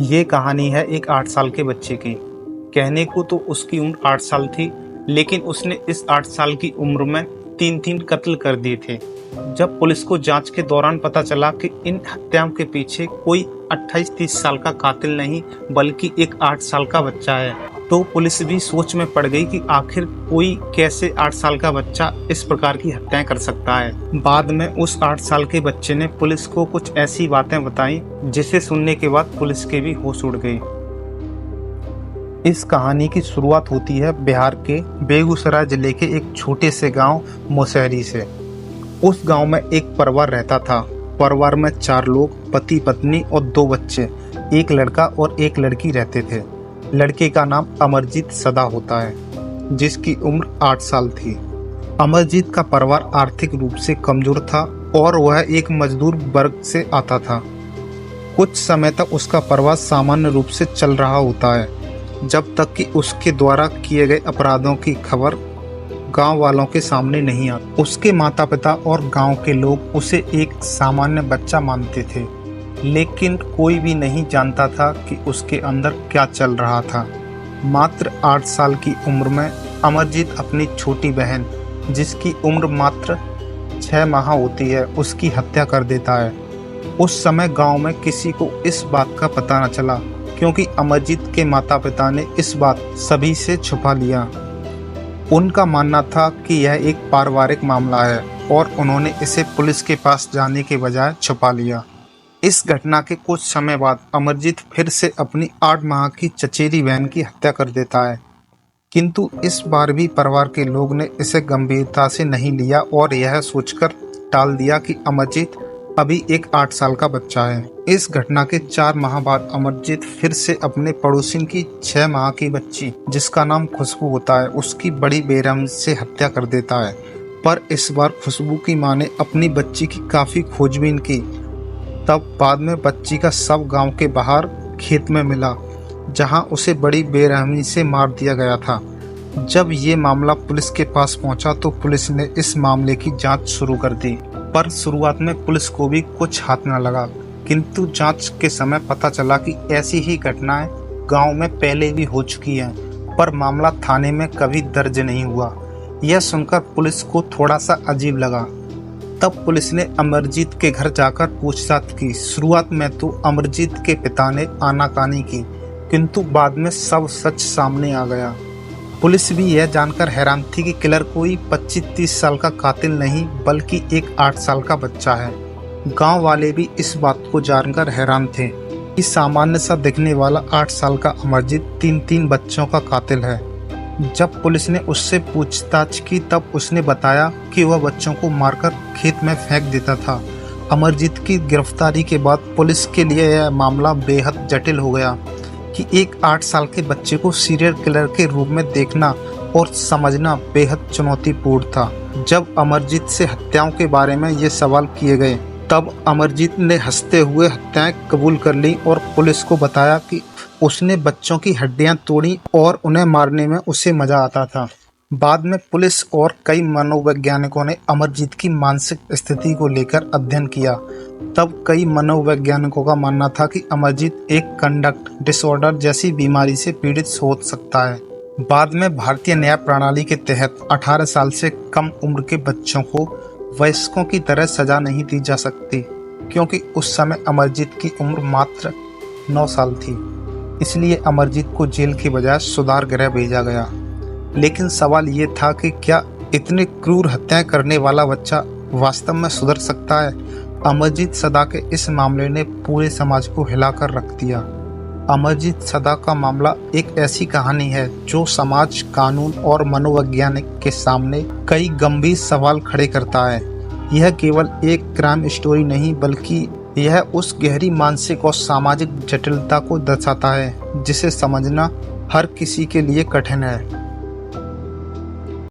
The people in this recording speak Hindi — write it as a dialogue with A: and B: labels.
A: ये कहानी है एक 8 साल के बच्चे की। कहने को तो उसकी उम्र 8 साल थी, लेकिन उसने इस 8 साल की उम्र में 3-3 कत्ल कर दिए थे। जब पुलिस को जांच के दौरान पता चला कि इन हत्याओं के पीछे कोई 28-30 साल का कातिल नहीं बल्कि एक 8 साल का बच्चा है, तो पुलिस भी सोच में पड़ गई कि आखिर कोई कैसे 8 साल का बच्चा इस प्रकार की हत्याएं कर सकता है। बाद में उस 8 साल के बच्चे ने पुलिस को कुछ ऐसी बातें बताई जिसे सुनने के बाद पुलिस के भी होश उड़ गई। इस कहानी की शुरुआत होती है बिहार के बेगूसराय जिले के एक छोटे से गांव मुसहरी से। उस गांव में एक परिवार रहता था। परिवार में 4 लोग, पति पत्नी और 2 बच्चे, एक लड़का और एक लड़की रहते थे। लड़के का नाम अमरजीत सदा होता है, जिसकी उम्र 8 साल थी। अमरजीत का परिवार आर्थिक रूप से कमजोर था और वह एक मजदूर वर्ग से आता था। कुछ समय तक उसका परिवार सामान्य रूप से चल रहा होता है, जब तक कि उसके द्वारा किए गए अपराधों की खबर गांव वालों के सामने नहीं आती। उसके माता पिता और गांव के लोग उसे एक सामान्य बच्चा मानते थे, लेकिन कोई भी नहीं जानता था कि उसके अंदर क्या चल रहा था। मात्र 8 साल की उम्र में अमरजीत अपनी छोटी बहन, जिसकी उम्र मात्र 6 माह होती है, उसकी हत्या कर देता है। उस समय गांव में किसी को इस बात का पता न चला, क्योंकि अमरजीत के माता पिता ने इस बात सभी से छुपा लिया। उनका मानना था कि यह एक पारिवारिक मामला है और उन्होंने इसे पुलिस के पास जाने के बजाय छुपा लिया। इस घटना के कुछ समय बाद अमरजीत फिर से अपनी 8 माह की चचेरी बहन की हत्या कर देता है, किंतु इस बार भी परिवार के लोग ने इसे गंभीरता से नहीं लिया और यह सोचकर टाल दिया कि अमरजीत अभी एक 8 साल का बच्चा है। इस घटना के 4 माह बाद अमरजीत फिर से अपने पड़ोसी की 6 माह की बच्ची, जिसका नाम खुशबू होता है, उसकी बड़ी बेरहमी से हत्या कर देता है। पर इस बार खुशबू की मां ने अपनी बच्ची की काफी खोजबीन की। तब बाद में बच्ची का शव गांव के बाहर खेत में मिला, जहां उसे बड़ी बेरहमी से मार दिया गया था। जब ये मामला पुलिस के पास पहुंचा तो पुलिस ने इस मामले की जांच शुरू कर दी, पर शुरुआत में पुलिस को भी कुछ हाथ न लगा। किंतु जांच के समय पता चला कि ऐसी ही घटनाएं गांव में पहले भी हो चुकी हैं, पर मामला थाने में कभी दर्ज नहीं हुआ। यह सुनकर पुलिस को थोड़ा सा अजीब लगा। तब पुलिस ने अमरजीत के घर जाकर पूछताछ की। शुरुआत में तो अमरजीत के पिता ने आनाकानी की, किंतु बाद में सब सच सामने आ गया। पुलिस भी यह जानकर हैरान थी कि किलर कोई 25-30 साल का कातिल नहीं बल्कि एक 8 साल का बच्चा है। गांव वाले भी इस बात को जानकर हैरान थे कि सामान्य सा दिखने वाला 8 साल का अमरजीत 3-3 बच्चों का कातिल है। जब पुलिस ने उससे पूछताछ की तब उसने बताया कि वह बच्चों को मारकर खेत में फेंक देता था। अमरजीत की गिरफ्तारी के बाद पुलिस के लिए यह मामला बेहद जटिल हो गया कि एक 8 साल के बच्चे को सीरियल किलर के रूप में देखना और समझना बेहद चुनौतीपूर्ण था। जब अमरजीत से हत्याओं के बारे में ये सवाल किए गए तब अमरजीत ने हंसते हुए हत्याएं कबूल कर ली और पुलिस को बताया कि उसने बच्चों की हड्डियां तोड़ी और उन्हें मारने में उसे मजा आता था। बाद में पुलिस और कई मनोवैज्ञानिकों ने अमरजीत की मानसिक स्थिति को लेकर अध्ययन किया। तब कई मनोवैज्ञानिकों का मानना था कि अमरजीत एक कंडक्ट डिसऑर्डर जैसी बीमारी से पीड़ित हो सकता है। बाद में भारतीय न्याय प्रणाली के तहत 18 साल से कम उम्र के बच्चों को वयस्कों की तरह सजा नहीं दी जा सकती, क्योंकि उस समय अमरजीत की उम्र मात्र 9 साल थी। इसलिए अमरजीत को जेल के बजाय सुधार गृह भेजा गया। लेकिन सवाल ये था कि क्या इतने क्रूर हत्याएं करने वाला बच्चा वास्तव में सुधर सकता है? अमरजीत सदा के इस मामले ने पूरे समाज को हिलाकर रख दिया। अमरजीत सदा का मामला एक ऐसी कहानी है जो समाज, कानून और मनोवैज्ञानिक के सामने कई गंभीर सवाल खड़े करता है। यह केवल एक क्राइम स्टोरी नहीं बल्कि यह उस गहरी मानसिक और सामाजिक जटिलता को दर्शाता है जिसे समझना हर किसी के लिए कठिन है।